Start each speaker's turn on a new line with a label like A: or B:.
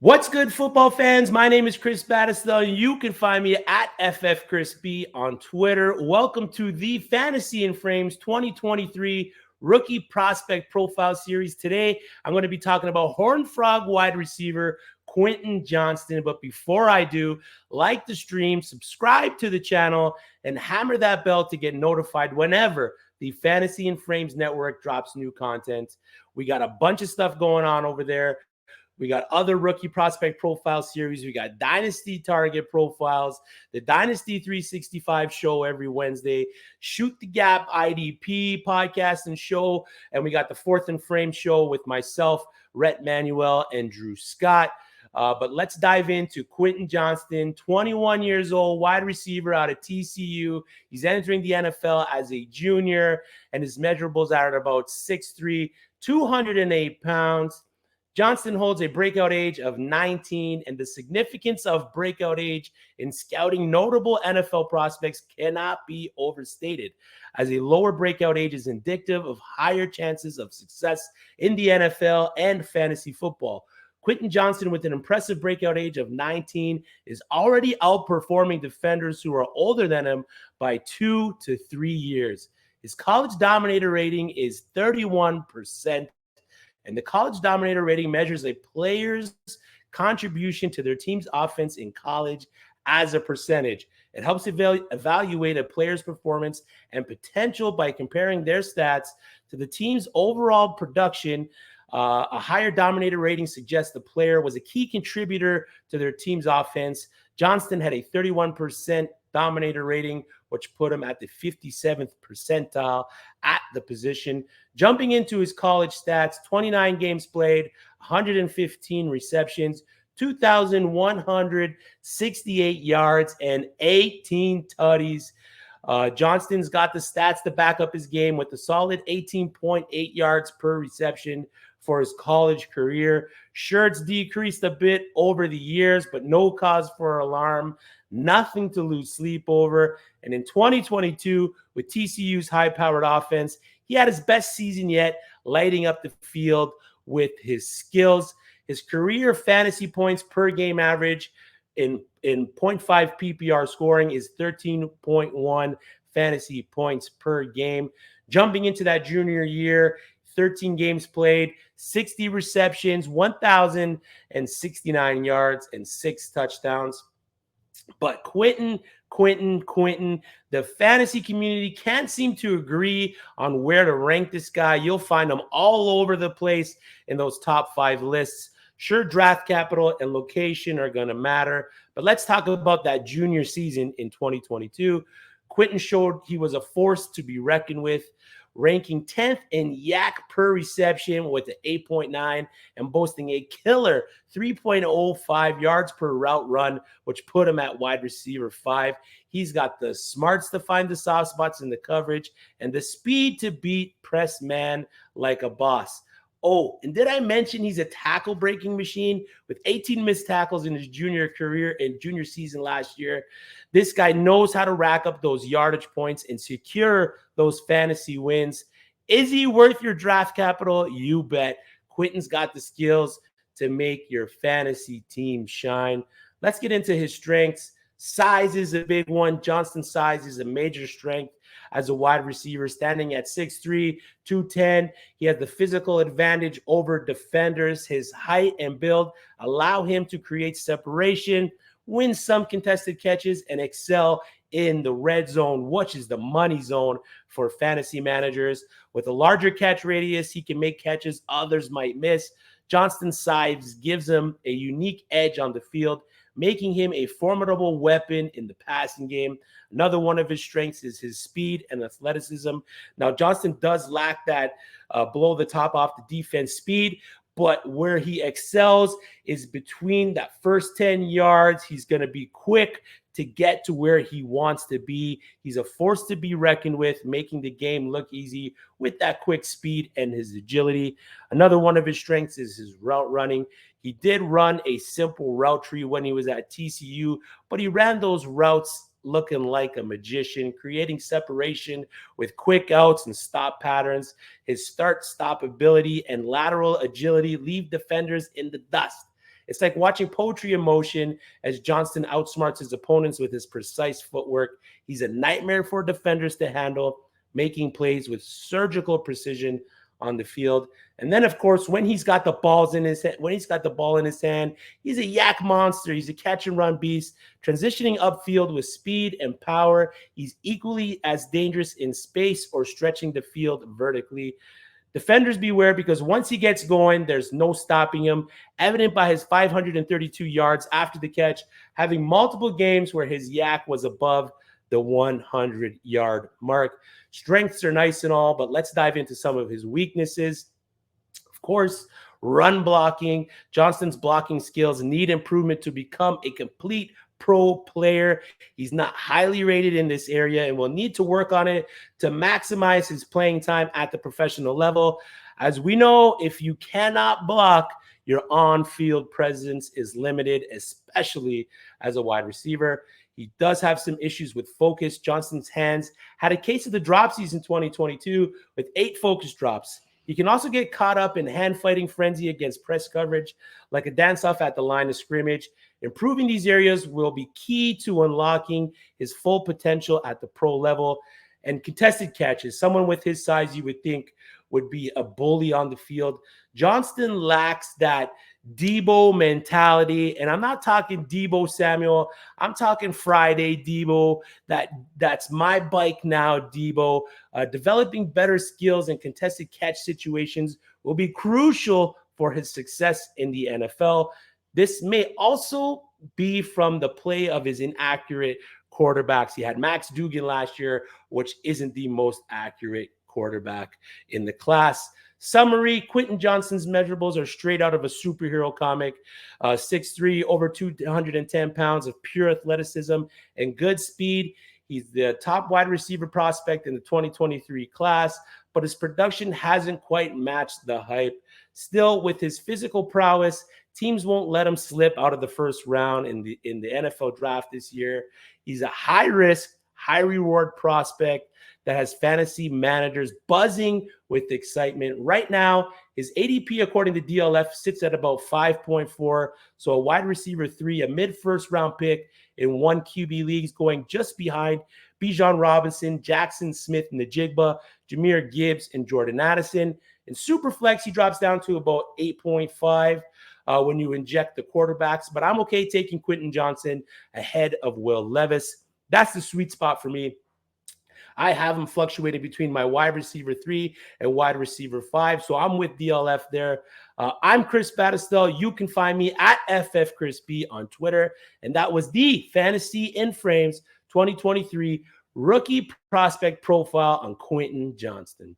A: What's good, football fans? My name is Chris Battistel. You can find me at FFChrisB on Twitter. Welcome to the Fantasy and Frames 2023 Rookie Prospect Profile Series. Today, I'm going to be talking about Horned Frog wide receiver Quentin Johnston. But before I do, like the stream, subscribe to the channel, and hammer that bell to get notified whenever the Fantasy and Frames Network drops new content. We got a bunch of stuff going on over there. We got other rookie prospect profile series. We got Dynasty target profiles, the Dynasty 365 show every Wednesday, Shoot the Gap IDP podcast and show, and we got the Fourth and Frame show with myself, Rhett Manuel, and Drew Scott. But let's dive into Quentin Johnston, 21 years old, wide receiver out of TCU. He's entering the NFL as a junior, and his measurables are at about 6'3", 208 pounds. Johnston holds a breakout age of 19, and the significance of breakout age in scouting notable NFL prospects cannot be overstated, as a lower breakout age is indicative of higher chances of success in the NFL and fantasy football. Quentin Johnston, with an impressive breakout age of 19, is already outperforming defenders who are older than him by 2 to 3 years. His college dominator rating is 31%. And the college dominator rating measures a player's contribution to their team's offense in college as a percentage. It helps evaluate a player's performance and potential by comparing their stats to the team's overall production. A higher dominator rating suggests the player was a key contributor to their team's offense. Johnston had a 31% dominator rating, which put him at the 57th percentile at the position. Jumping into his college stats, 29 games played, 115 receptions, 2,168 yards, and 18 tutties. Johnston's got the stats to back up his game with a solid 18.8 yards per reception for his college career. Sure, it's decreased a bit over the years, but no cause for alarm. Nothing to lose sleep over. And in 2022, with TCU's high-powered offense, he had his best season yet, lighting up the field with his skills. His career fantasy points per game average in 0.5 PPR scoring is 13.1 fantasy points per game. Jumping into that junior year, 13 games played, 60 receptions, 1,069 yards, and 6 touchdowns. But Quentin, the fantasy community can't seem to agree on where to rank this guy. You'll find him all over the place in those top 5 lists. Sure, draft capital and location are going to matter, but let's talk about that junior season in 2022. Quentin showed he was a force to be reckoned with, ranking 10th in yak per reception with an 8.9 and boasting a killer 3.05 yards per route run, which put him at wide receiver 5. He's got the smarts to find the soft spots in the coverage and the speed to beat press man like a boss. Oh, and did I mention he's a tackle breaking machine with 18 missed tackles in his junior career and junior season last year? This guy knows how to rack up those yardage points and secure those fantasy wins. Is he worth your draft capital? You bet. Quentin's got the skills to make your fantasy team shine. Let's get into his strengths. Size is a big one. Johnston's size is a major strength as a wide receiver, standing at 6'3", 210. He has the physical advantage over defenders. His height and build allow him to create separation, win some contested catches, and excel in the red zone, which is the money zone for fantasy managers. With a larger catch radius, he can make catches others might miss. Johnston's size gives him a unique edge on the field, making him a formidable weapon in the passing game. Another one of his strengths is his speed and athleticism. Now, Johnston does lack that blow the top off the defense speed, but where he excels is between that first 10 yards. He's going to be quick to get to where he wants to be. He's a force to be reckoned with, making the game look easy with that quick speed and his agility. Another one of his strengths is his route running. He did run a simple route tree when he was at TCU, but he ran those routes looking like a magician, creating separation with quick outs and stop patterns. His start-stop ability and lateral agility leave defenders in the dust. It's like watching poetry in motion as Johnston outsmarts his opponents with his precise footwork. He's a nightmare for defenders to handle, making plays with surgical precision on the field. And then, of course, when he's got the ball in his hand, he's a yak monster. He's a catch and run beast, transitioning upfield with speed and power. He's equally as dangerous in space or stretching the field vertically. Defenders beware, because once he gets going, there's no stopping him, evident by his 532 yards after the catch, having multiple games where his yak was above the 100-yard mark. Strengths are nice and all, but let's dive into some of his weaknesses. Of course, run blocking. Johnston's blocking skills need improvement to become a complete pro player. He's not highly rated in this area and will need to work on it to maximize his playing time at the professional level. As we know, if you cannot block, your on-field presence is limited, especially as a wide receiver. He does have some issues with focus. Johnston's hands had a case of the drop season 2022 with 8 focus drops. He can also get caught up in hand-fighting frenzy against press coverage, like a dance-off at the line of scrimmage. Improving these areas will be key to unlocking his full potential at the pro level. And contested catches, someone with his size you would think would be a bully on the field. Johnston lacks that Debo mentality, and I'm not talking Debo Samuel. I'm talking Friday Debo. That's my bike now, Debo. Developing better skills in contested catch situations will be crucial for his success in the NFL. This may also be from the play of his inaccurate quarterbacks. He had Max Duggan last year, which isn't the most accurate quarterback in the class. Summary: Quentin Johnston's measurables are straight out of a superhero comic. 6'3", over 210 pounds of pure athleticism and good speed. He's the top wide receiver prospect in the 2023 class, but his production hasn't quite matched the hype. Still, with his physical prowess, teams won't let him slip out of the first round in the NFL draft this year. He's a high-risk, high-reward prospect that has fantasy managers buzzing with excitement. Right now, his ADP, according to DLF, sits at about 5.4. So a wide receiver 3, a mid-first round pick in 1 QB leagues, going just behind Bijan Robinson, Jackson Smith-Njigba, Jahmyr Gibbs, and Jordan Addison. In Superflex, he drops down to about 8.5 when you inject the quarterbacks. But I'm okay taking Quentin Johnston ahead of Will Levis. That's the sweet spot for me. I have him fluctuating between my wide receiver 3 and wide receiver 5. So I'm with DLF there. I'm Chris Battistel. You can find me at FFChrisB on Twitter. And that was the Fantasy in Frames 2023 Rookie Prospect Profile on Quentin Johnston.